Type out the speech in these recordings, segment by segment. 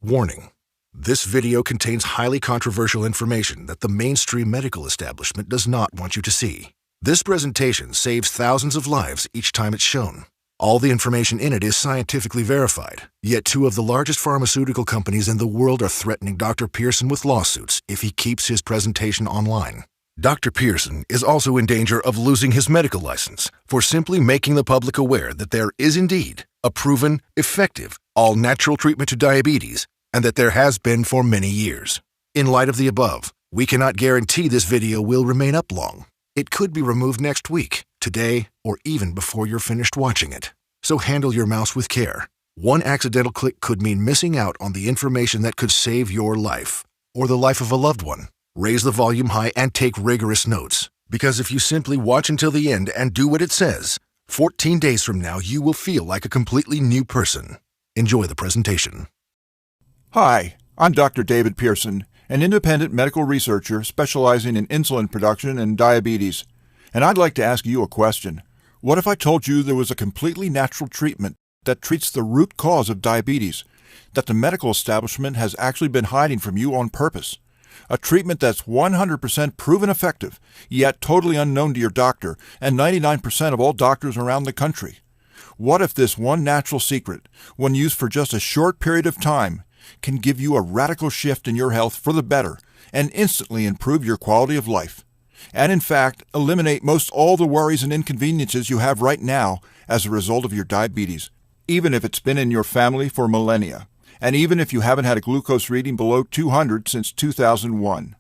Warning: this video contains highly controversial information that the mainstream medical establishment does not want you to see. This presentation saves thousands of lives each time it's shown. All the information in it is scientifically verified, yet two of the largest pharmaceutical companies in the world are threatening Dr. Pearson with lawsuits if he keeps his presentation online. Dr. Pearson is also in danger of losing his medical license for simply making the public aware that there is indeed a proven, effective, all-natural treatment to diabetes, and that there has been for many years. In light of the above, we cannot guarantee this video will remain up long. It could be removed next week, today, or even before you're finished watching it. So handle your mouse with care. One accidental click could mean missing out on the information that could save your life, or the life of a loved one. Raise the volume high and take rigorous notes, because if you simply watch until the end and do what it says, 14 days from now you will feel like a completely new person. Enjoy the presentation. Hi, I'm Dr. David Pearson, an independent medical researcher specializing in insulin production and diabetes. And I'd like to ask you a question. What if I told you there was a completely natural treatment that treats the root cause of diabetes, that the medical establishment has actually been hiding from you on purpose? A treatment that's 100% proven effective, yet totally unknown to your doctor and 99% of all doctors around the country. What if this one natural secret, when used for just a short period of time, can give you a radical shift in your health for the better and instantly improve your quality of life? And in fact, eliminate most all the worries and inconveniences you have right now as a result of your diabetes, even if it's been in your family for millennia. And even if you haven't had a glucose reading below 200 since 2001.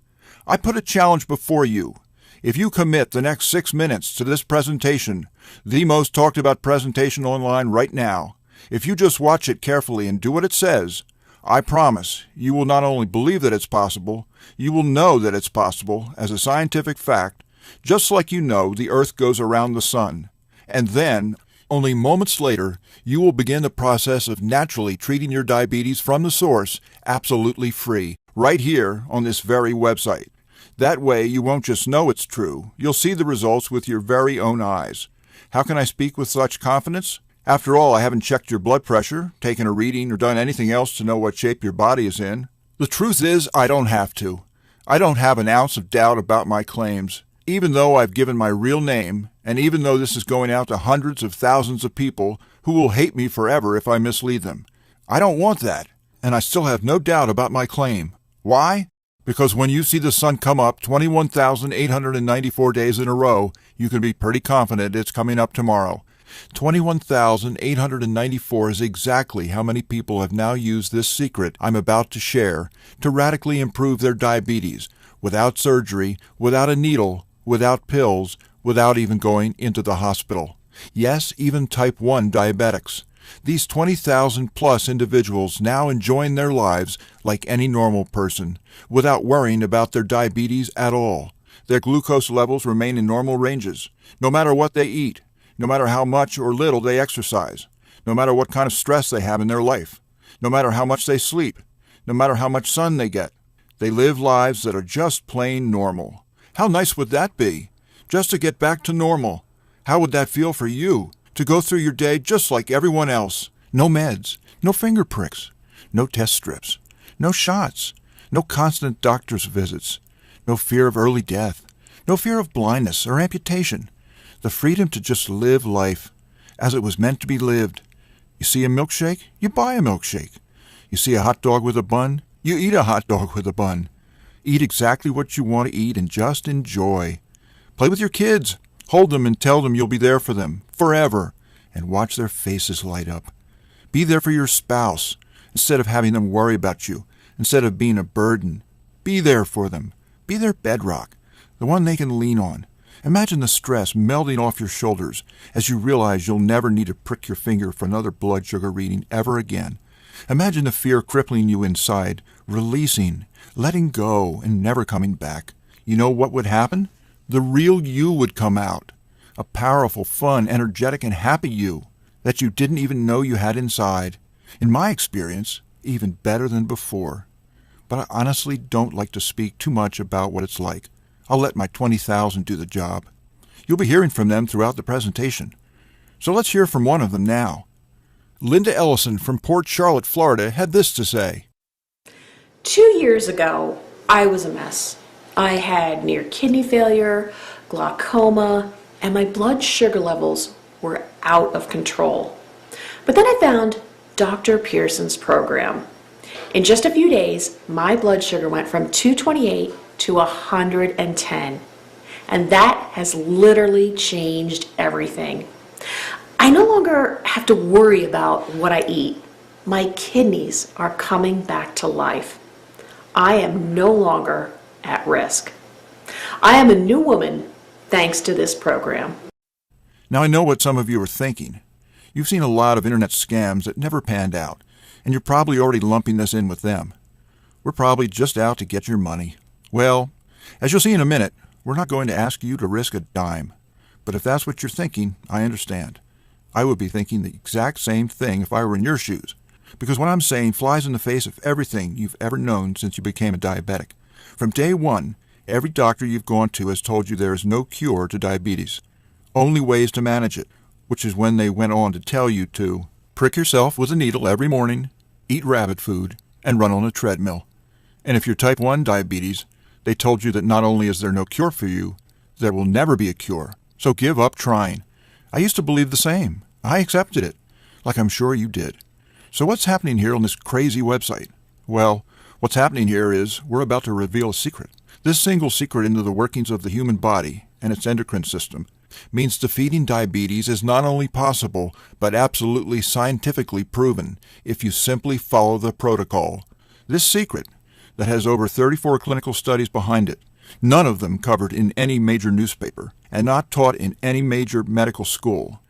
I put a challenge before you. If you commit the next 6 minutes to this presentation, the most talked about presentation online right now, if you just watch it carefully and do what it says, I promise you will not only believe that it's possible, you will know that it's possible as a scientific fact, just like you know the Earth goes around the sun. And then, only moments later, you will begin the process of naturally treating your diabetes from the source, absolutely free, right here on this very website. That way, you won't just know it's true, you'll see the results with your very own eyes. How can I speak with such confidence? After all, I haven't checked your blood pressure, taken a reading, or done anything else to know what shape your body is in. The truth is, I don't have to. I don't have an ounce of doubt about my claims. Even though I've given my real name, and even though this is going out to hundreds of thousands of people who will hate me forever if I mislead them. I don't want that, and I still have no doubt about my claim. Why? Because when you see the sun come up 21,894 days in a row, you can be pretty confident it's coming up tomorrow. 21,894 is exactly how many people have now used this secret I'm about to share to radically improve their diabetes, without surgery, without a needle, without pills, without even going into the hospital. Yes, even type 1 diabetics. These 20,000 plus individuals now enjoying their lives like any normal person, without worrying about their diabetes at all. Their glucose levels remain in normal ranges, no matter what they eat, no matter how much or little they exercise, no matter what kind of stress they have in their life, no matter how much they sleep, no matter how much sun they get. They live lives that are just plain normal. How nice would that be? Just to get back to normal. How would that feel for you? To go through your day just like everyone else. No meds, no finger pricks, no test strips, no shots, no constant doctor's visits, no fear of early death, no fear of blindness or amputation. The freedom to just live life as it was meant to be lived. You see a milkshake? You buy a milkshake. You see a hot dog with a bun? You eat a hot dog with a bun. Eat exactly what you want to eat and just enjoy. Play with your kids. Hold them and tell them you'll be there for them forever, and watch their faces light up. Be there for your spouse instead of having them worry about you, instead of being a burden. Be there for them. Be their bedrock, the one they can lean on. Imagine the stress melting off your shoulders as you realize you'll never need to prick your finger for another blood sugar reading ever again. Imagine the fear crippling you inside, releasing, letting go, and never coming back. You know what would happen? The real you would come out. A powerful, fun, energetic, and happy you that you didn't even know you had inside. In my experience, even better than before. But I honestly don't like to speak too much about what it's like. I'll let my 20,000 do the job. You'll be hearing from them throughout the presentation. So let's hear from one of them now. Linda Ellison from Port Charlotte, Florida, had this to say. 2 years ago, I was a mess. I had near kidney failure, glaucoma, and my blood sugar levels were out of control. But then I found Dr. Pearson's program. In just a few days, my blood sugar went from 228 to 110. And that has literally changed everything. I no longer have to worry about what I eat. My kidneys are coming back to life. I am no longer at risk. I am a new woman thanks to this program. Now I know what some of you are thinking. You've seen a lot of internet scams that never panned out, and you're probably already lumping this in with them. We're probably just out to get your money. Well, as you'll see in a minute, we're not going to ask you to risk a dime. But if that's what you're thinking, I understand. I would be thinking the exact same thing if I were in your shoes, because what I'm saying flies in the face of everything you've ever known since you became a diabetic. From day one, every doctor you've gone to has told you there is no cure to diabetes, only ways to manage it, which is when they went on to tell you to prick yourself with a needle every morning, eat rabbit food, and run on a treadmill. And if you're type 1 diabetes, they told you that not only is there no cure for you, there will never be a cure, so give up trying. I used to believe the same. I accepted it, like I'm sure you did. So what's happening here on this crazy website? Well, what's happening here is we're about to reveal a secret. This single secret into the workings of the human body and its endocrine system means defeating diabetes is not only possible, but absolutely scientifically proven if you simply follow the protocol. This secret, that has over 34 clinical studies behind it, none of them covered in any major newspaper, and not taught in any major medical school.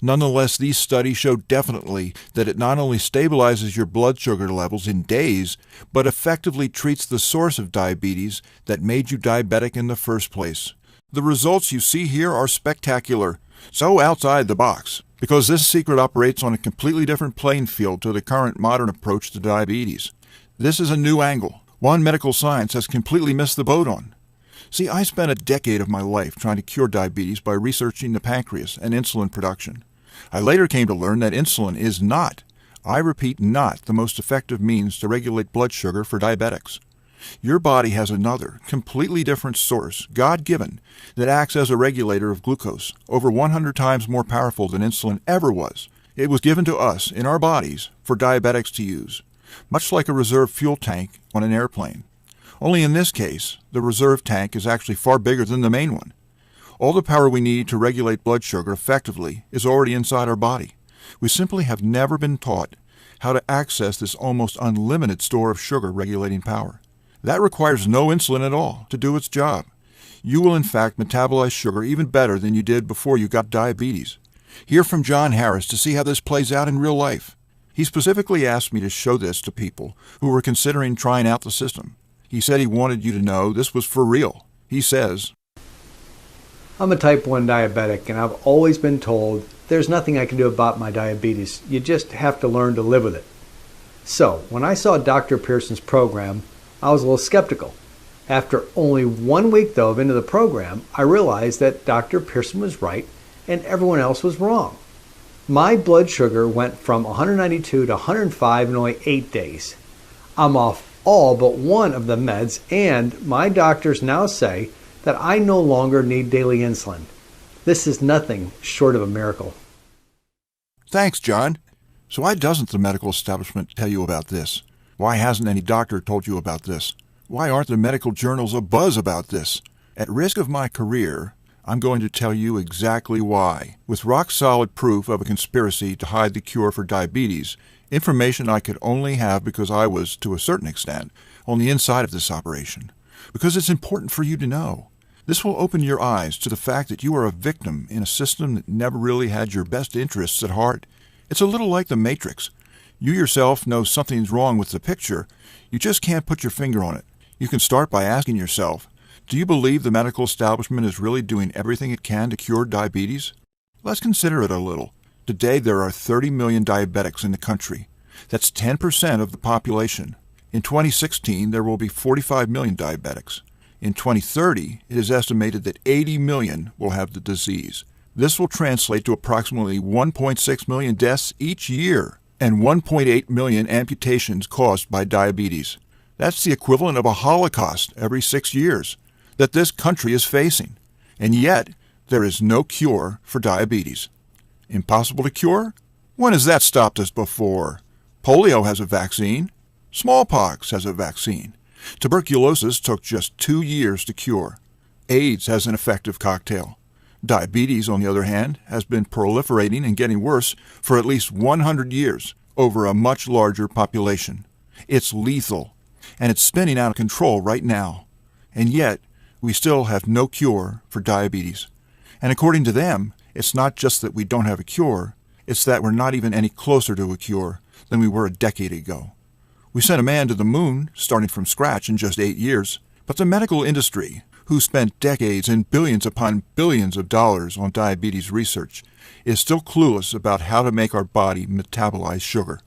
Nonetheless, these studies show definitely that it not only stabilizes your blood sugar levels in days, but effectively treats the source of diabetes that made you diabetic in the first place. The results you see here are spectacular, so outside the box, because this secret operates on a completely different playing field to the current modern approach to diabetes. This is a new angle, one medical science has completely missed the boat on. See, I spent a decade of my life trying to cure diabetes by researching the pancreas and insulin production. I later came to learn that insulin is not, I repeat not, the most effective means to regulate blood sugar for diabetics. Your body has another, completely different source, God-given, that acts as a regulator of glucose, over 100 times more powerful than insulin ever was. It was given to us, in our bodies, for diabetics to use, much like a reserve fuel tank on an airplane. Only in this case, the reserve tank is actually far bigger than the main one. All the power we need to regulate blood sugar effectively is already inside our body. We simply have never been taught how to access this almost unlimited store of sugar regulating power. That requires no insulin at all to do its job. You will in fact metabolize sugar even better than you did before you got diabetes. Hear from John Harris to see how this plays out in real life. He specifically asked me to show this to people who were considering trying out the system. He said he wanted you to know this was for real. He says, I'm a type 1 diabetic, and I've always been told there's nothing I can do about my diabetes. You just have to learn to live with it. So, when I saw Dr. Pearson's program, I was a little skeptical. After only 1 week, though, into the program, I realized that Dr. Pearson was right and everyone else was wrong. My blood sugar went from 192 to 105 in only 8 days. I'm off all but one of the meds, and my doctors now say that I no longer need daily insulin. This is nothing short of a miracle. Thanks, John. So why doesn't the medical establishment tell you about this? Why hasn't any doctor told you about this? Why aren't the medical journals abuzz about this? At risk of my career, I'm going to tell you exactly why. With rock-solid proof of a conspiracy to hide the cure for diabetes, information I could only have because I was, to a certain extent, on the inside of this operation. Because it's important for you to know. This will open your eyes to the fact that you are a victim in a system that never really had your best interests at heart. It's a little like the Matrix. You yourself know something's wrong with the picture. You just can't put your finger on it. You can start by asking yourself, do you believe the medical establishment is really doing everything it can to cure diabetes? Let's consider it a little. Today there are 30 million diabetics in the country. That's 10% of the population. In 2016, there will be 45 million diabetics. In 2030, it is estimated that 80 million will have the disease. This will translate to approximately 1.6 million deaths each year and 1.8 million amputations caused by diabetes. That's the equivalent of a Holocaust every 6 years that this country is facing. And yet, there is no cure for diabetes. Impossible to cure? When has that stopped us before? Polio has a vaccine. Smallpox has a vaccine. Tuberculosis took just 2 years to cure. AIDS has an effective cocktail. Diabetes, on the other hand, has been proliferating and getting worse for at least 100 years over a much larger population. It's lethal, and it's spinning out of control right now. And yet, we still have no cure for diabetes. And according to them, it's not just that we don't have a cure, it's that we're not even any closer to a cure than we were a decade ago. We sent a man to the moon, starting from scratch in just 8 years, but the medical industry, who spent decades and billions upon billions of dollars on diabetes research, is still clueless about how to make our body metabolize sugar.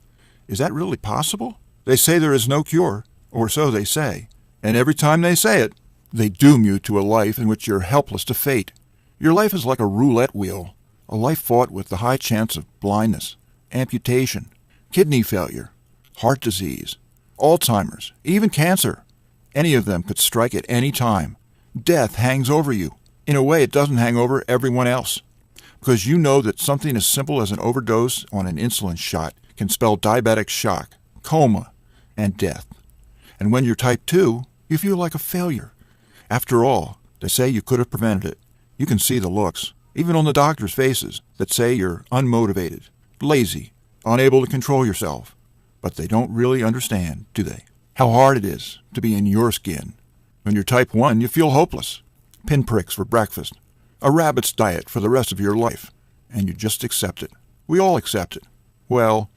Is that really possible? They say there is no cure, or so they say, and every time they say it, they doom you to a life in which you're helpless to fate. Your life is like a roulette wheel, a life fought with the high chance of blindness, amputation, kidney failure, heart disease, Alzheimer's, even cancer. Any of them could strike at any time. Death hangs over you. In a way, it doesn't hang over everyone else, because you know that something as simple as an overdose on an insulin shot can spell diabetic shock, coma, and death. And when you're type 2, you feel like a failure. After all, they say you could have prevented it. You can see the looks, even on the doctors' faces, that say you're unmotivated, lazy, unable to control yourself. But they don't really understand, do they? How hard it is to be in your skin. When you're type 1, you feel hopeless. Pinpricks for breakfast. A rabbit's diet for the rest of your life. And you just accept it. We all accept it. Well,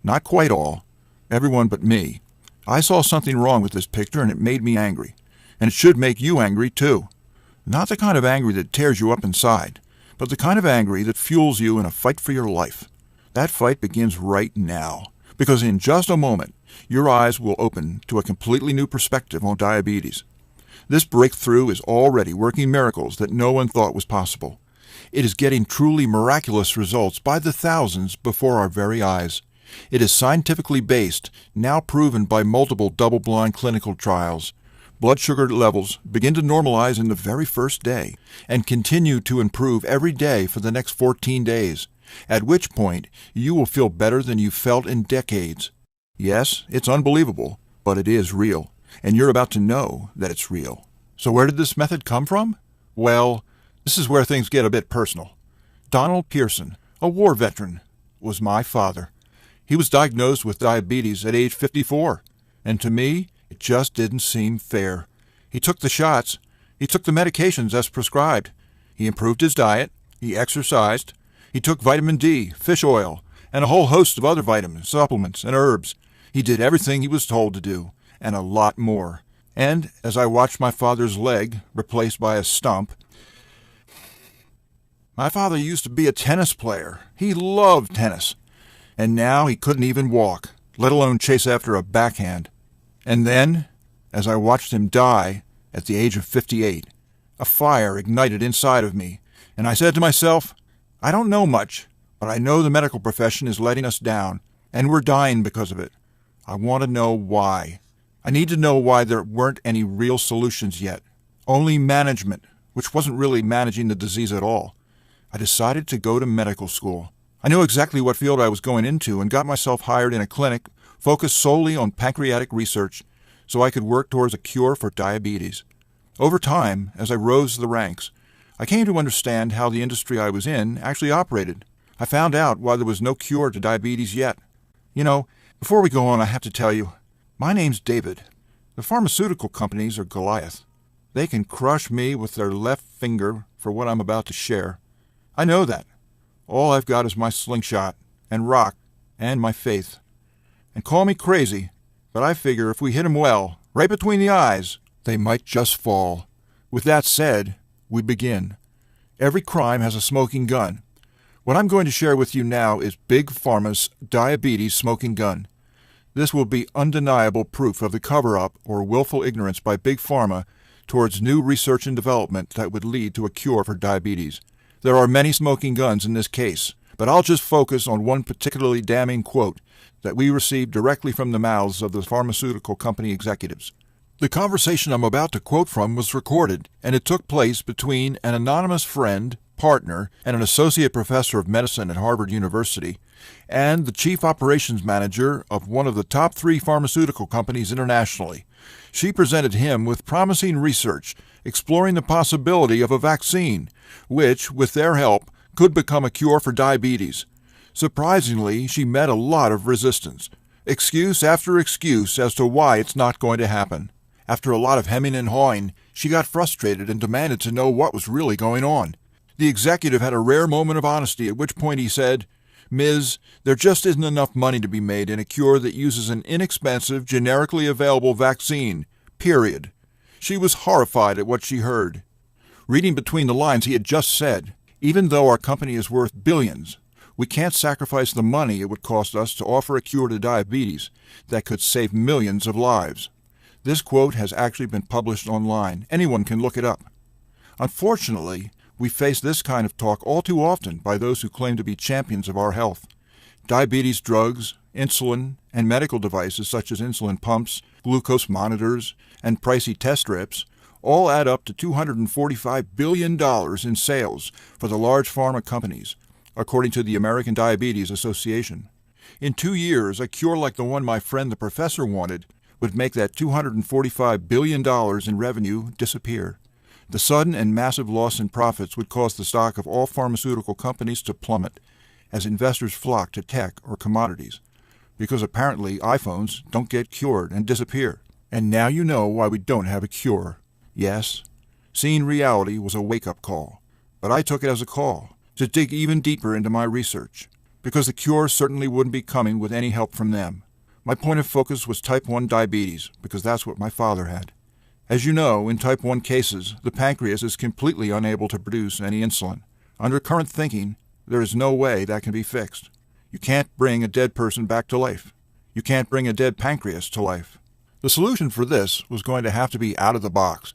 not quite all. Everyone but me. I saw something wrong with this picture and it made me angry. And it should make you angry too. Not the kind of angry that tears you up inside, but the kind of angry that fuels you in a fight for your life. That fight begins right now, because in just a moment, your eyes will open to a completely new perspective on diabetes. This breakthrough is already working miracles that no one thought was possible. It is getting truly miraculous results by the thousands before our very eyes. It is scientifically based, now proven by multiple double-blind clinical trials. Blood sugar levels begin to normalize in the very first day and continue to improve every day for the next 14 days, at which point you will feel better than you felt in decades. Yes, it's unbelievable, but it is real, and you're about to know that it's real. So where did this method come from? Well, this is where things get a bit personal. Donald Pearson, a war veteran, was my father. He was diagnosed with diabetes at age 54, and to me, it just didn't seem fair. He took the shots. He took the medications as prescribed. He improved his diet. He exercised. He took vitamin D, fish oil, and a whole host of other vitamins, supplements, and herbs. He did everything he was told to do, and a lot more. And as I watched my father's leg replaced by a stump, my father used to be a tennis player. He loved tennis. And now he couldn't even walk, let alone chase after a backhand. And then, as I watched him die at the age of 58, a fire ignited inside of me, and I said to myself, I don't know much, but I know the medical profession is letting us down, and we're dying because of it. I want to know why. I need to know why there weren't any real solutions yet. Only management, which wasn't really managing the disease at all. I decided to go to medical school. I knew exactly what field I was going into and got myself hired in a clinic focused solely on pancreatic research so I could work towards a cure for diabetes. Over time, as I rose the ranks, I came to understand how the industry I was in actually operated. I found out why there was no cure to diabetes yet. You know, before we go on, I have to tell you, my name's David. The pharmaceutical companies are Goliath. They can crush me with their left finger for what I'm about to share. I know that. All I've got is my slingshot, and rock, and my faith. And call me crazy, but I figure if we hit 'em well, right between the eyes, they might just fall. With that said, we begin. Every crime has a smoking gun. What I'm going to share with you now is Big Pharma's diabetes smoking gun. This will be undeniable proof of the cover-up or willful ignorance by Big Pharma towards new research and development that would lead to a cure for diabetes. There are many smoking guns in this case, but I'll just focus on one particularly damning quote that we received directly from the mouths of the pharmaceutical company executives. The conversation I'm about to quote from was recorded, and it took place between an anonymous friend, partner, and an associate professor of medicine at Harvard University, and the chief operations manager of one of the top 3 pharmaceutical companies internationally. She presented him with promising research exploring the possibility of a vaccine, which, with their help, could become a cure for diabetes. Surprisingly, she met a lot of resistance, excuse after excuse as to why it's not going to happen. After a lot of hemming and hawing, she got frustrated and demanded to know what was really going on. The executive had a rare moment of honesty, at which point he said, "Ms., there just isn't enough money to be made in a cure that uses an inexpensive, generically available vaccine, period." She was horrified at what she heard. Reading between the lines, he had just said, "Even though our company is worth billions, we can't sacrifice the money it would cost us to offer a cure to diabetes that could save millions of lives." This quote has actually been published online. Anyone can look it up. Unfortunately, we face this kind of talk all too often by those who claim to be champions of our health. Diabetes drugs, insulin, and medical devices such as insulin pumps, glucose monitors, and pricey test strips all add up to $245 billion in sales for the large pharma companies, according to the American Diabetes Association. In 2 years, a cure like the one my friend the professor wanted would make that $245 billion in revenue disappear. The sudden and massive loss in profits would cause the stock of all pharmaceutical companies to plummet as investors flock to tech or commodities, because apparently iPhones don't get cured and disappear. And now you know why we don't have a cure. Yes, seeing reality was a wake-up call, but I took it as a call to dig even deeper into my research, because the cure certainly wouldn't be coming with any help from them. My point of focus was type 1 diabetes, because that's what my father had. As you know, in type 1 cases, the pancreas is completely unable to produce any insulin. Under current thinking, there is no way that can be fixed. You can't bring a dead person back to life. You can't bring a dead pancreas to life. The solution for this was going to have to be out of the box.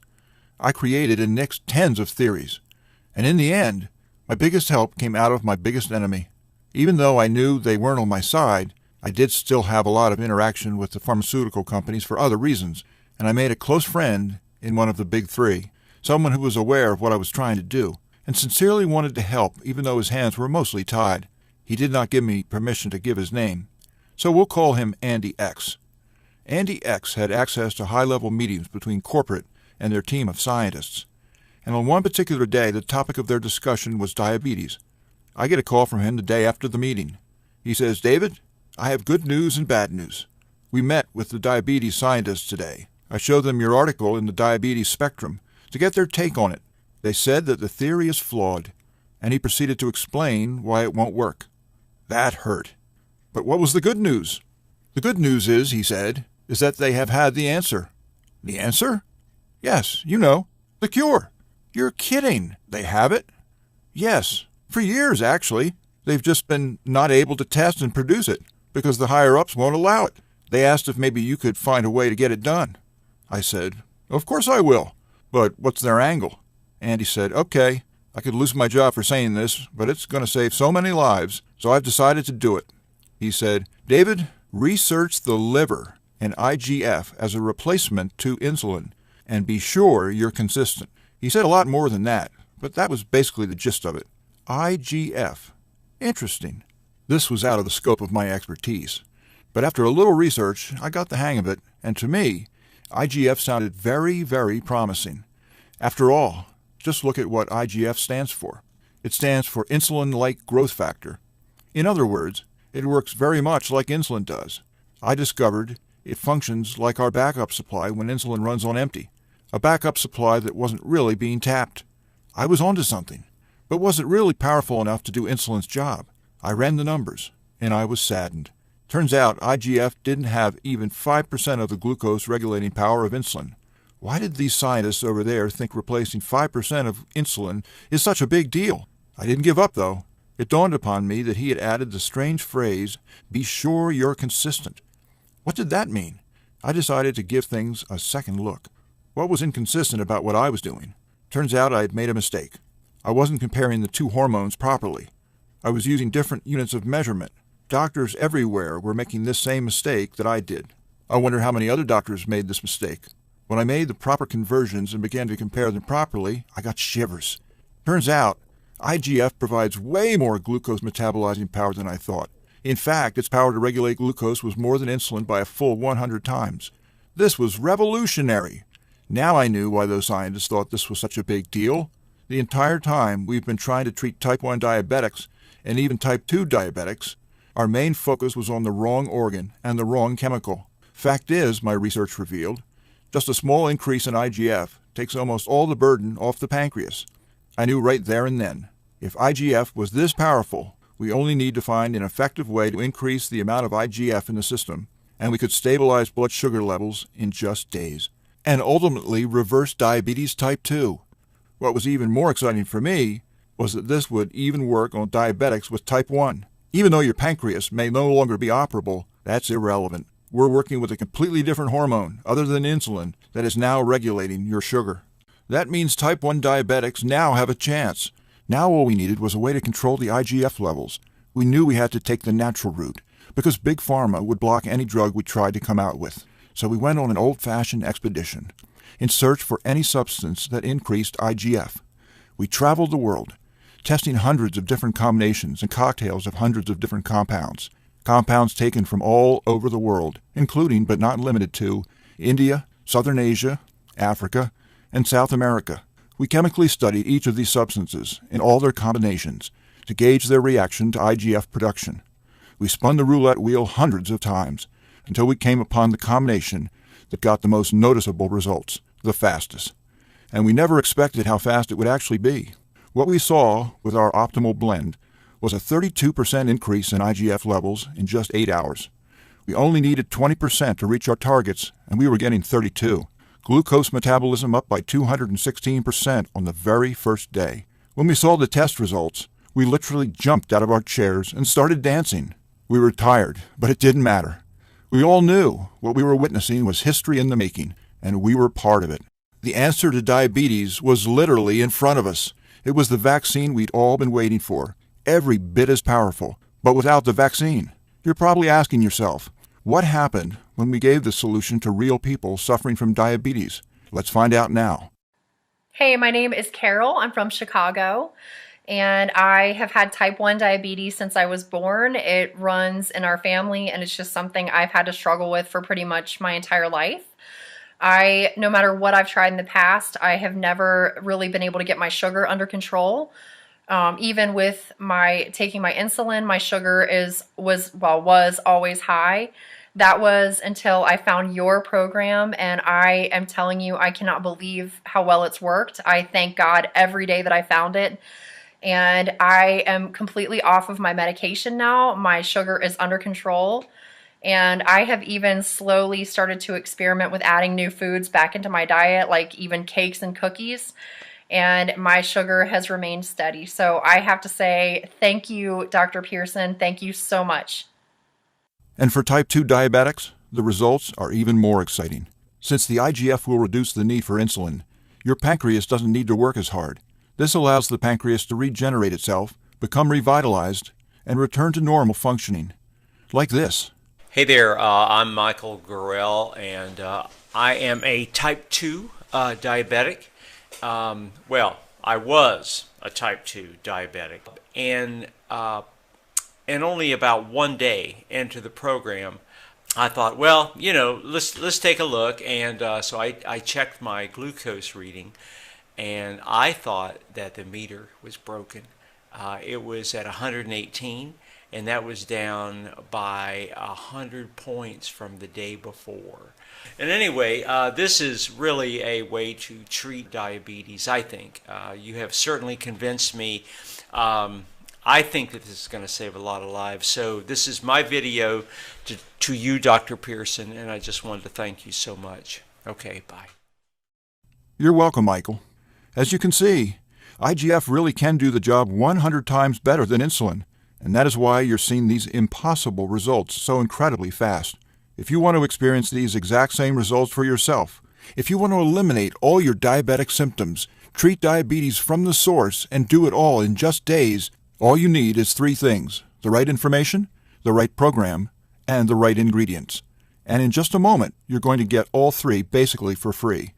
I created and nixed tens of theories, and in the end, my biggest help came out of my biggest enemy. Even though I knew they weren't on my side, I did still have a lot of interaction with the pharmaceutical companies for other reasons, and I made a close friend in one of the big 3, someone who was aware of what I was trying to do, and sincerely wanted to help even though his hands were mostly tied. He did not give me permission to give his name, so we'll call him Andy X. Andy X had access to high-level meetings between corporate and their team of scientists, and on one particular day the topic of their discussion was diabetes. I get a call from him the day after the meeting. He says, "David, I have good news and bad news. We met with the diabetes scientists today. I showed them your article in the Diabetes Spectrum to get their take on it. They said that the theory is flawed," and he proceeded to explain why it won't work. That hurt. But what was the good news? "The good news is," he said, "is that they have had the answer." "The answer?" "Yes, you know, the cure." "You're kidding. They have it?" "Yes, for years, actually. They've just been not able to test and produce it because the higher-ups won't allow it. They asked if maybe you could find a way to get it done." I said, "Of course I will. But what's their angle?" Andy said, "Okay, I could lose my job for saying this, but it's going to save so many lives, so I've decided to do it." He said, "David, research the liver and IGF as a replacement to insulin, and be sure you're consistent." He said a lot more than that, but that was basically the gist of it. IGF. Interesting. This was out of the scope of my expertise. But after a little research, I got the hang of it, and to me, IGF sounded very, very promising. After all, just look at what IGF stands for. It stands for insulin-like growth factor. In other words, it works very much like insulin does. I discovered it functions like our backup supply when insulin runs on empty, a backup supply that wasn't really being tapped. I was onto something, but was it really powerful enough to do insulin's job? I ran the numbers, and I was saddened. Turns out IGF didn't have even 5% of the glucose regulating power of insulin. Why did these scientists over there think replacing 5% of insulin is such a big deal? I didn't give up, though. It dawned upon me that he had added the strange phrase, "Be sure you're consistent." What did that mean? I decided to give things a second look. What was inconsistent about what I was doing? Turns out I had made a mistake. I wasn't comparing the 2 hormones properly. I was using different units of measurement. Doctors everywhere were making this same mistake that I did. I wonder how many other doctors made this mistake. When I made the proper conversions and began to compare them properly, I got shivers. Turns out, IGF provides way more glucose metabolizing power than I thought. In fact, its power to regulate glucose was more than insulin by a full 100 times. This was revolutionary. Now I knew why those scientists thought this was such a big deal. The entire time we've been trying to treat type 1 diabetics and even type 2 diabetics, our main focus was on the wrong organ and the wrong chemical. Fact is, my research revealed, just a small increase in IGF takes almost all the burden off the pancreas. I knew right there and then, if IGF was this powerful, we only need to find an effective way to increase the amount of IGF in the system, and we could stabilize blood sugar levels in just days, and ultimately reverse diabetes type 2. What was even more exciting for me was that this would even work on diabetics with type 1. Even though your pancreas may no longer be operable, that's irrelevant. We're working with a completely different hormone, other than insulin, that is now regulating your sugar. That means type 1 diabetics now have a chance. Now all we needed was a way to control the IGF levels. We knew we had to take the natural route, because Big Pharma would block any drug we tried to come out with. So we went on an old-fashioned expedition, in search for any substance that increased IGF. We traveled the world, testing hundreds of different combinations and cocktails of hundreds of different compounds. Compounds taken from all over the world, including but not limited to India, Southern Asia, Africa, and South America. We chemically studied each of these substances in all their combinations to gauge their reaction to IGF production. We spun the roulette wheel hundreds of times until we came upon the combination that got the most noticeable results, the fastest. And we never expected how fast it would actually be. What we saw with our optimal blend was a 32% increase in IGF levels in just 8 hours. We only needed 20% to reach our targets, and we were getting 32. Glucose metabolism up by 216% on the very first day. When we saw the test results, we literally jumped out of our chairs and started dancing. We were tired, but it didn't matter. We all knew what we were witnessing was history in the making, and we were part of it. The answer to diabetes was literally in front of us. It was the vaccine we'd all been waiting for, every bit as powerful, but without the vaccine. You're probably asking yourself, what happened when we gave the solution to real people suffering from diabetes? Let's find out now. Hey, my name is Carol. I'm from Chicago, and I have had type 1 diabetes since I was born. It runs in our family, and it's just something I've had to struggle with for pretty much my entire life. No matter what I've tried in the past, I have never really been able to get my sugar under control. Even with taking my insulin, my sugar was always high. That was until I found your program, and I am telling you, I cannot believe how well it's worked. I thank God every day that I found it, and I am completely off of my medication now. My sugar is under control, and I have even slowly started to experiment with adding new foods back into my diet, like even cakes and cookies, and my sugar has remained steady. So I have to say thank you, Dr. Pearson. Thank you so much. And for type 2 diabetics, the results are even more exciting. Since the IGF will reduce the need for insulin, your pancreas doesn't need to work as hard. This allows the pancreas to regenerate itself, become revitalized, and return to normal functioning. Like this. Hey there, I'm Michael Gurrell, and I am a type 2 diabetic. I was a type 2 diabetic, and only about 1 day into the program, I thought, let's take a look. And so I checked my glucose reading, and I thought that the meter was broken. It was at 118, and that was down by 100 points from the day before. And anyway, this is really a way to treat diabetes, I think. You have certainly convinced me. I think that this is going to save a lot of lives. So this is my video to you, Dr. Pearson, and I just wanted to thank you so much. Okay, bye. You're welcome, Michael. As you can see, IGF really can do the job 100 times better than insulin, and that is why you're seeing these impossible results so incredibly fast. If you want to experience these exact same results for yourself, if you want to eliminate all your diabetic symptoms, treat diabetes from the source, and do it all in just days, All you need is three things: the right information, the right program, and the right ingredients. And in just a moment, you're going to get all three basically for free.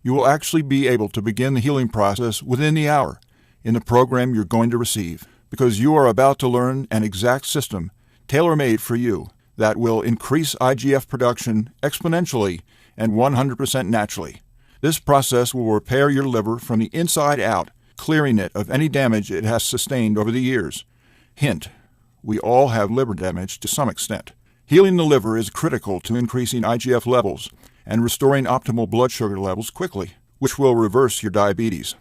You will actually be able to begin the healing process within the hour in the program you're going to receive, because you are about to learn an exact system tailor-made for you that will increase IGF production exponentially and 100% naturally. This process will repair your liver from the inside out, clearing it of any damage it has sustained over the years. Hint: we all have liver damage to some extent. Healing the liver is critical to increasing IGF levels and restoring optimal blood sugar levels quickly, which will reverse your diabetes.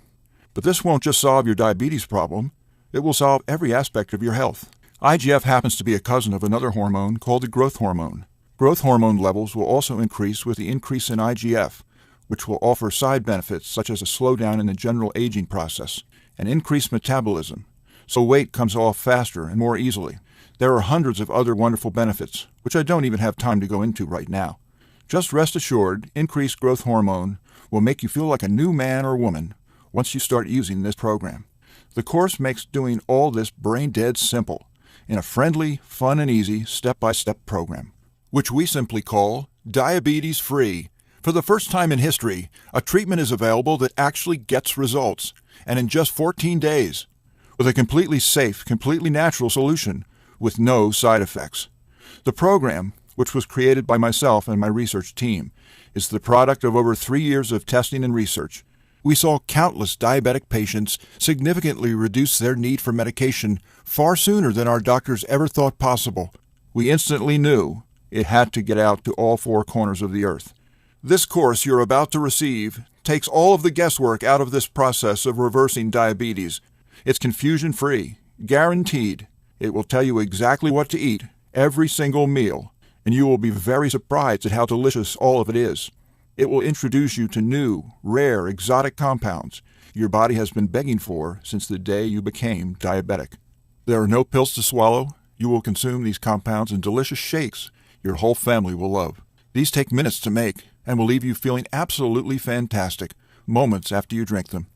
But this won't just solve your diabetes problem, it will solve every aspect of your health. IGF happens to be a cousin of another hormone called the growth hormone. Growth hormone levels will also increase with the increase in IGF, which will offer side benefits such as a slowdown in the general aging process and increased metabolism, so weight comes off faster and more easily. There are hundreds of other wonderful benefits, which I don't even have time to go into right now. Just rest assured, increased growth hormone will make you feel like a new man or woman once you start using this program. The course makes doing all this brain-dead simple in a friendly, fun, and easy step-by-step program, which we simply call diabetes-free. For the first time in history, a treatment is available that actually gets results, and in just 14 days, with a completely safe, completely natural solution with no side effects. The program, which was created by myself and my research team, is the product of over 3 years of testing and research. We saw countless diabetic patients significantly reduce their need for medication far sooner than our doctors ever thought possible. We instantly knew it had to get out to all four corners of the earth. This course you're about to receive takes all of the guesswork out of this process of reversing diabetes. It's confusion-free, guaranteed. It will tell you exactly what to eat every single meal, and you will be very surprised at how delicious all of it is. It will introduce you to new, rare, exotic compounds your body has been begging for since the day you became diabetic. There are no pills to swallow. You will consume these compounds in delicious shakes your whole family will love. These take minutes to make and will leave you feeling absolutely fantastic moments after you drink them.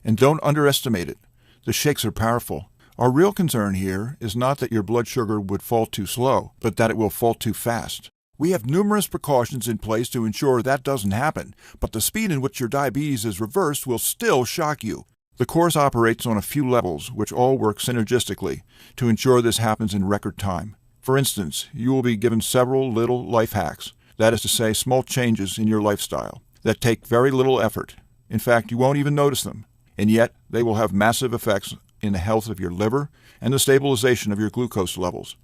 And don't underestimate it. The shakes are powerful. Our real concern here is not that your blood sugar would fall too slow, but that it will fall too fast. We have numerous precautions in place to ensure that doesn't happen, but the speed in which your diabetes is reversed will still shock you. The course operates on a few levels, which all work synergistically to ensure this happens in record time. For instance, you will be given several little life hacks, that is to say, small changes in your lifestyle, that take very little effort. In fact, you won't even notice them, and yet they will have massive effects in the health of your liver and the stabilization of your glucose levels.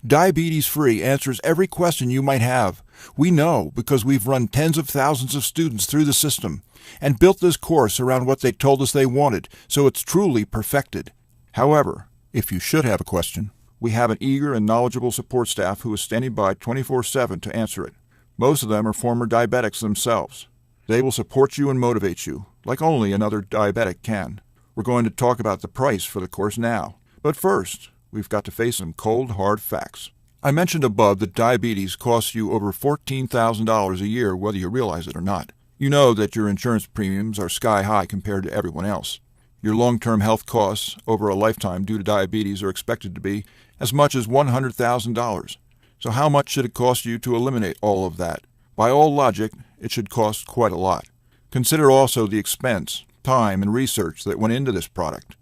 Diabetes-free answers every question you might have. We know because we've run tens of thousands of students through the system and built this course around what they told us they wanted, so it's truly perfected. However, if you should have a question, we have an eager and knowledgeable support staff who is standing by 24/7 to answer it. Most of them are former diabetics themselves. They will support you and motivate you, like only another diabetic can. We're going to talk about the price for the course now. But first, we've got to face some cold, hard facts. I mentioned above that diabetes costs you over $14,000 a year, whether you realize it or not. You know that your insurance premiums are sky high compared to everyone else. Your long-term health costs over a lifetime due to diabetes are expected to be as much as $100,000. So how much should it cost you to eliminate all of that? By all logic, it should cost quite a lot. Consider also the expense, time, and research that went into this product,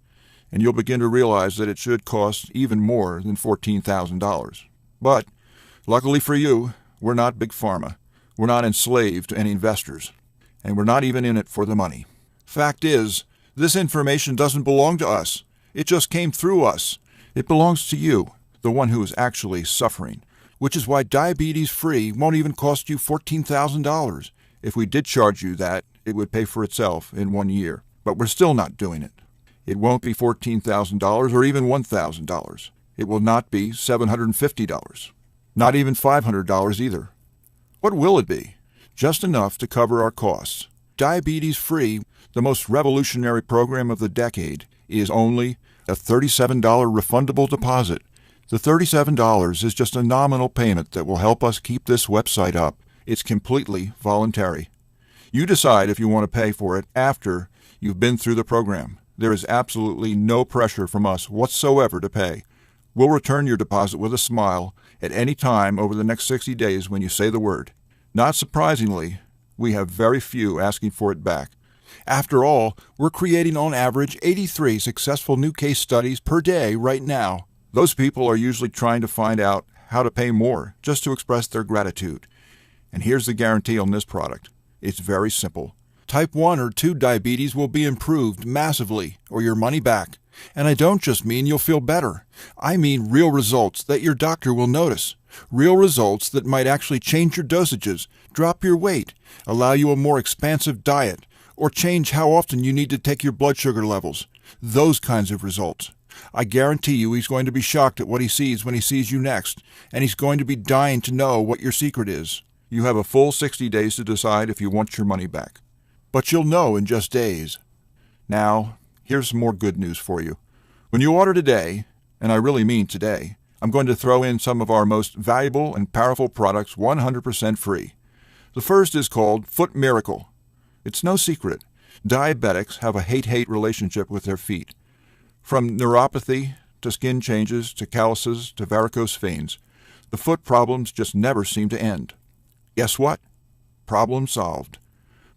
and you'll begin to realize that it should cost even more than $14,000. But, luckily for you, we're not Big Pharma. We're not enslaved to any investors, and we're not even in it for the money. Fact is, this information doesn't belong to us. It just came through us. It belongs to you, the one who is actually suffering, which is why diabetes-free won't even cost you $14,000. If we did charge you that, it would pay for itself in 1 year. But we're still not doing it. It won't be $14,000 or even $1,000. It will not be $750. Not even $500 either. What will it be? Just enough to cover our costs. Diabetes-free, the most revolutionary program of the decade, is only a $37 refundable deposit. The $37 is just a nominal payment that will help us keep this website up. It's completely voluntary. You decide if you want to pay for it after you've been through the program. There is absolutely no pressure from us whatsoever to pay. We'll return your deposit with a smile at any time over the next 60 days when you say the word. Not surprisingly, we have very few asking for it back. After all, we're creating on average 83 successful new case studies per day right now. Those people are usually trying to find out how to pay more just to express their gratitude. And here's the guarantee on this product. It's very simple. Type 1 or 2 diabetes will be improved massively or your money back. And I don't just mean you'll feel better. I mean real results that your doctor will notice. Real results that might actually change your dosages, drop your weight, allow you a more expansive diet, or change how often you need to take your blood sugar levels. Those kinds of results. I guarantee you he's going to be shocked at what he sees when he sees you next, and he's going to be dying to know what your secret is. You have a full 60 days to decide if you want your money back. But you'll know in just days. Now, here's some more good news for you. When you order today, and I really mean today, I'm going to throw in some of our most valuable and powerful products 100% free. The first is called Foot Miracle. It's no secret. Diabetics have a hate-hate relationship with their feet. From neuropathy to skin changes to calluses to varicose veins, the foot problems just never seem to end. Guess what? Problem solved.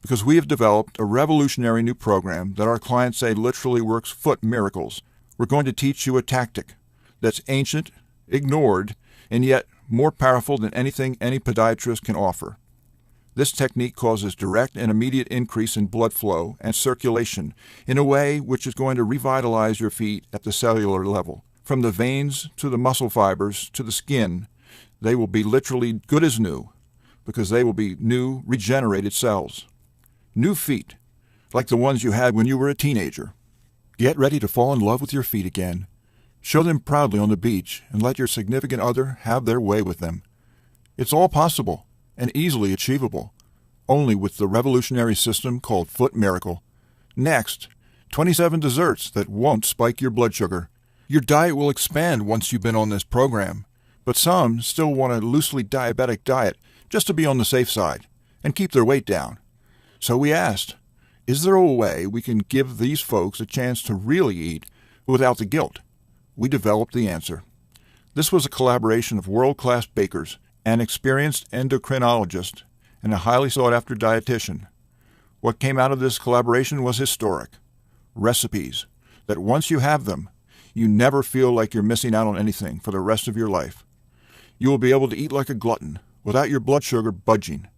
Because we have developed a revolutionary new program that our clients say literally works foot miracles. We're going to teach you a tactic that's ancient, ignored, and yet more powerful than anything any podiatrist can offer. This technique causes direct and immediate increase in blood flow and circulation in a way which is going to revitalize your feet at the cellular level. From the veins to the muscle fibers to the skin, they will be literally good as new because they will be new, regenerated cells. New feet, like the ones you had when you were a teenager. Get ready to fall in love with your feet again. Show them proudly on the beach and let your significant other have their way with them. It's all possible and easily achievable, only with the revolutionary system called Foot Miracle. Next, 27 desserts that won't spike your blood sugar. Your diet will expand once you've been on this program, but some still want a loosely diabetic diet just to be on the safe side and keep their weight down. So we asked, is there a way we can give these folks a chance to really eat without the guilt? We developed the answer. This was a collaboration of world-class bakers, an experienced endocrinologist, and a highly sought-after dietitian. What came out of this collaboration was historic. Recipes that once you have them, you never feel like you're missing out on anything for the rest of your life. You will be able to eat like a glutton without your blood sugar budging.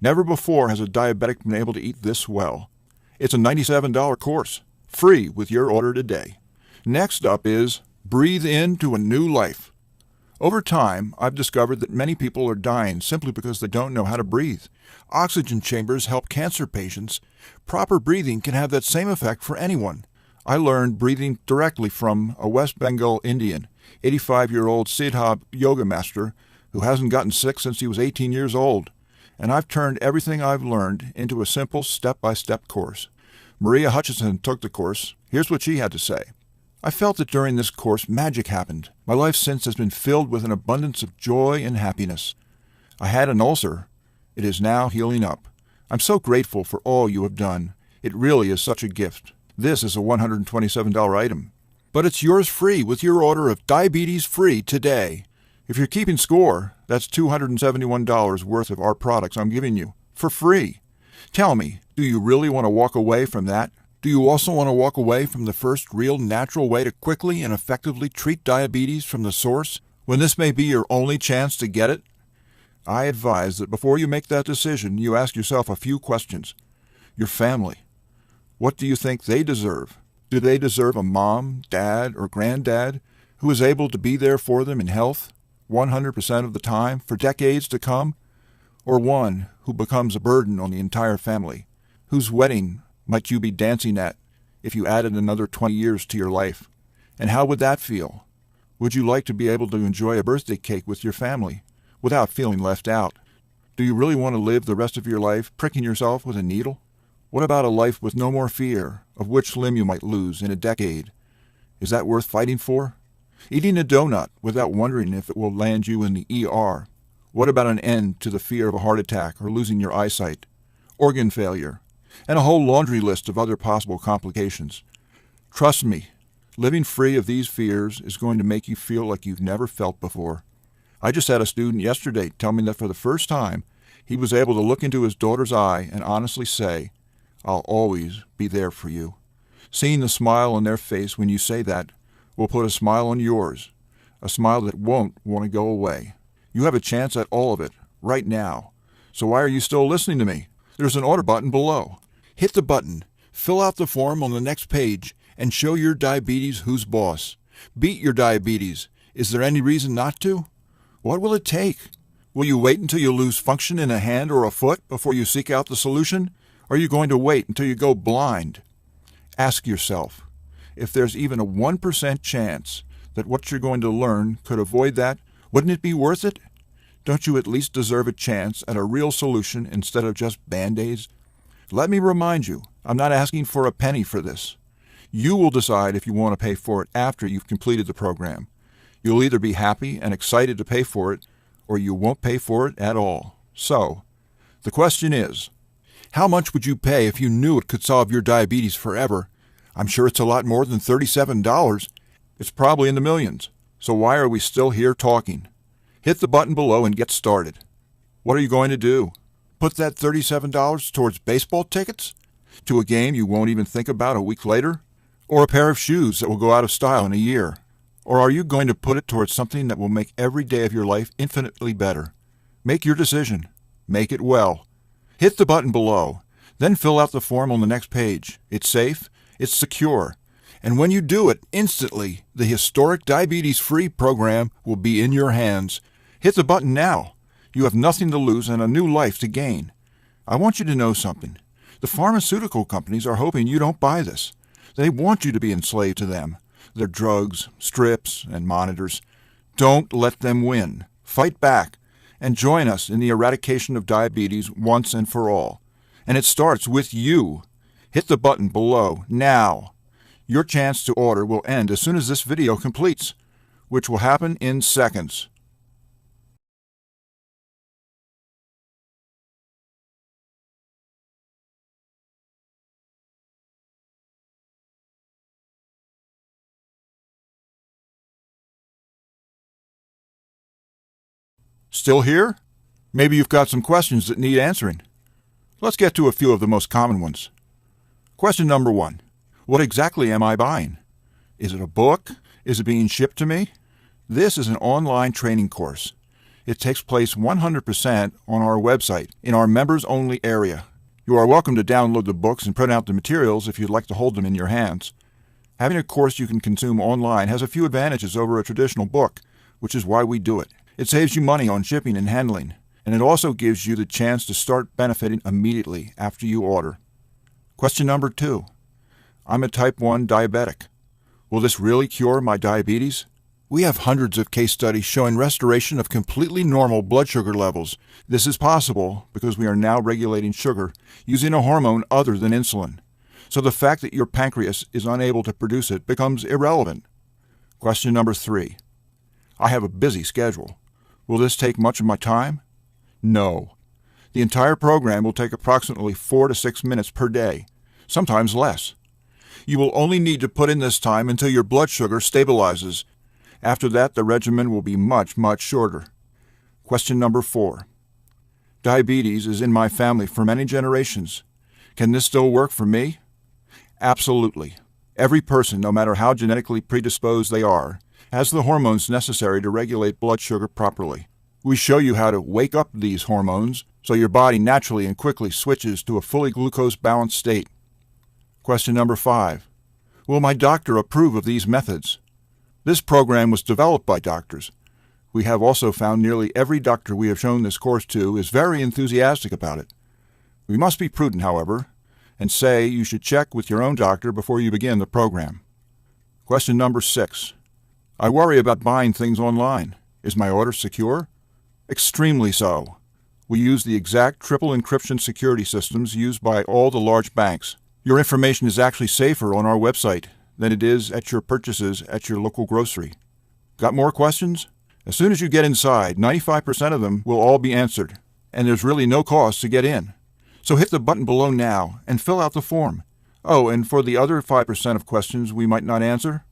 Never before has a diabetic been able to eat this well. It's a $97 course, free with your order today. Next up is Breathe Into a New Life. Over time, I've discovered that many people are dying simply because they don't know how to breathe. Oxygen chambers help cancer patients. Proper breathing can have that same effect for anyone. I learned breathing directly from a West Bengal Indian, 85-year-old Siddha yoga master who hasn't gotten sick since he was 18 years old. And I've turned everything I've learned into a simple step-by-step course. Maria Hutchinson took the course. Here's what she had to say. I felt that during this course magic happened. My life since has been filled with an abundance of joy and happiness. I had an ulcer. It is now healing up. I'm so grateful for all you have done. It really is such a gift. This is a $127 item. But it's yours free with your order of Diabetes Free today. If you're keeping score, that's $271 worth of our products I'm giving you, for free. Tell me, do you really want to walk away from that? Do you also want to walk away from the first real natural way to quickly and effectively treat diabetes from the source, when this may be your only chance to get it? I advise that before you make that decision, you ask yourself a few questions. Your family. What do you think they deserve? Do they deserve a mom, dad, or granddad who is able to be there for them in health 100% of the time for decades to come? Or one who becomes a burden on the entire family, whose wedding might you be dancing at if you added another 20 years to your life? And how would that feel? Would you like to be able to enjoy a birthday cake with your family without feeling left out? Do you really want to live the rest of your life pricking yourself with a needle? What about a life with no more fear of which limb you might lose in a decade? Is that worth fighting for? Eating a donut without wondering if it will land you in the ER. What about an end to the fear of a heart attack or losing your eyesight, organ failure, and a whole laundry list of other possible complications? Trust me, living free of these fears is going to make you feel like you've never felt before. I just had a student yesterday tell me that for the first time, he was able to look into his daughter's eye and honestly say, "I'll always be there for you." Seeing the smile on their face when you say that will put a smile on yours, a smile that won't want to go away. You have a chance at all of it, right now. So why are you still listening to me? There's an order button below. Hit the button, fill out the form on the next page, and show your diabetes who's boss. Beat your diabetes. Is there any reason not to? What will it take? Will you wait until you lose function in a hand or a foot before you seek out the solution? Or are you going to wait until you go blind? Ask yourself, if there's even a 1% chance that what you're going to learn could avoid that, wouldn't it be worth it? Don't you at least deserve a chance at a real solution instead of just Band-Aids? Let me remind you, I'm not asking for a penny for this. You will decide if you want to pay for it after you've completed the program. You'll either be happy and excited to pay for it, or you won't pay for it at all. So, the question is, how much would you pay if you knew it could solve your diabetes forever? I'm sure it's a lot more than $37. It's probably in the millions. So why are we still here talking? Hit the button below and get started. What are you going to do? Put that $37 towards baseball tickets? To a game you won't even think about a week later? Or a pair of shoes that will go out of style in a year? Or are you going to put it towards something that will make every day of your life infinitely better? Make your decision. Make it well. Hit the button below. Then fill out the form on the next page. It's safe. It's secure. And when you do it, instantly, the historic diabetes-free program will be in your hands. Hit the button now. You have nothing to lose and a new life to gain. I want you to know something. The pharmaceutical companies are hoping you don't buy this. They want you to be enslaved to them. Their drugs, strips, and monitors. Don't let them win. Fight back and join us in the eradication of diabetes once and for all. And it starts with you. Hit the button below now. Your chance to order will end as soon as this video completes, which will happen in seconds. Still here? Maybe you've got some questions that need answering. Let's get to a few of the most common ones. Question number 1. What exactly am I buying? Is it a book? Is it being shipped to me? This is an online training course. It takes place 100% on our website, in our members-only area. You are welcome to download the books and print out the materials if you'd like to hold them in your hands. Having a course you can consume online has a few advantages over a traditional book, which is why we do it. It saves you money on shipping and handling, and it also gives you the chance to start benefiting immediately after you order. Question number 2. I'm a type 1 diabetic. Will this really cure my diabetes? We have hundreds of case studies showing restoration of completely normal blood sugar levels. This is possible because we are now regulating sugar using a hormone other than insulin. So the fact that your pancreas is unable to produce it becomes irrelevant. Question number 3. I have a busy schedule. Will this take much of my time? No. The entire program will take approximately 4 to 6 minutes per day, sometimes less. You will only need to put in this time until your blood sugar stabilizes. After that, the regimen will be much, much shorter. Question number 4. Diabetes is in my family for many generations. Can this still work for me? Absolutely. Every person, no matter how genetically predisposed they are, has the hormones necessary to regulate blood sugar properly. We show you how to wake up these hormones so your body naturally and quickly switches to a fully glucose-balanced state. Question number 5. Will my doctor approve of these methods? This program was developed by doctors. We have also found nearly every doctor we have shown this course to is very enthusiastic about it. We must be prudent, however, and say you should check with your own doctor before you begin the program. Question number 6. I worry about buying things online. Is my order secure? Extremely so. We use the exact triple encryption security systems used by all the large banks. Your information is actually safer on our website than it is at your purchases at your local grocery. Got more questions? As soon as you get inside, 95% of them will all be answered, and there's really no cost to get in. So hit the button below now and fill out the form. Oh, and for the other 5% of questions we might not answer?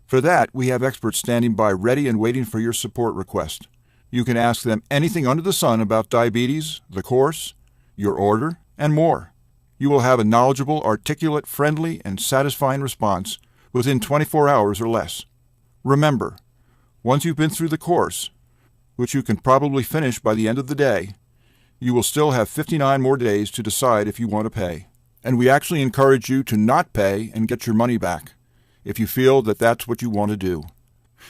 For that, we have experts standing by ready and waiting for your support request. You can ask them anything under the sun about diabetes, the course, your order, and more. You will have a knowledgeable, articulate, friendly, and satisfying response within 24 hours or less. Remember, once you've been through the course, which you can probably finish by the end of the day, you will still have 59 more days to decide if you want to pay. And we actually encourage you to not pay and get your money back, if you feel that that's what you want to do.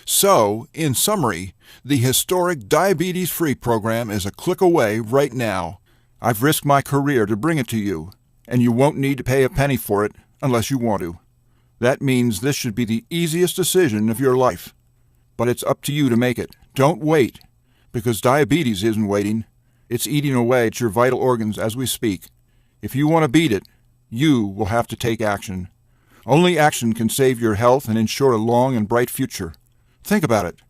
So, in summary, the historic Diabetes Free program is a click away right now. I've risked my career to bring it to you, and you won't need to pay a penny for it unless you want to. That means this should be the easiest decision of your life. But it's up to you to make it. Don't wait, because diabetes isn't waiting. It's eating away at your vital organs as we speak. If you want to beat it, you will have to take action. Only action can save your health and ensure a long and bright future. Think about it.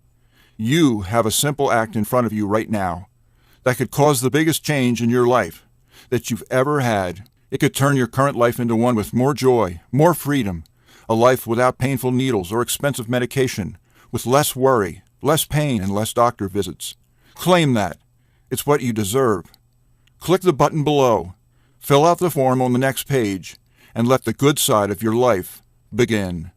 You have a simple act in front of you right now that could cause the biggest change in your life that you've ever had. It could turn your current life into one with more joy, more freedom, a life without painful needles or expensive medication, with less worry, less pain, and less doctor visits. Claim that. It's what you deserve. Click the button below, fill out the form on the next page, and let the good side of your life begin.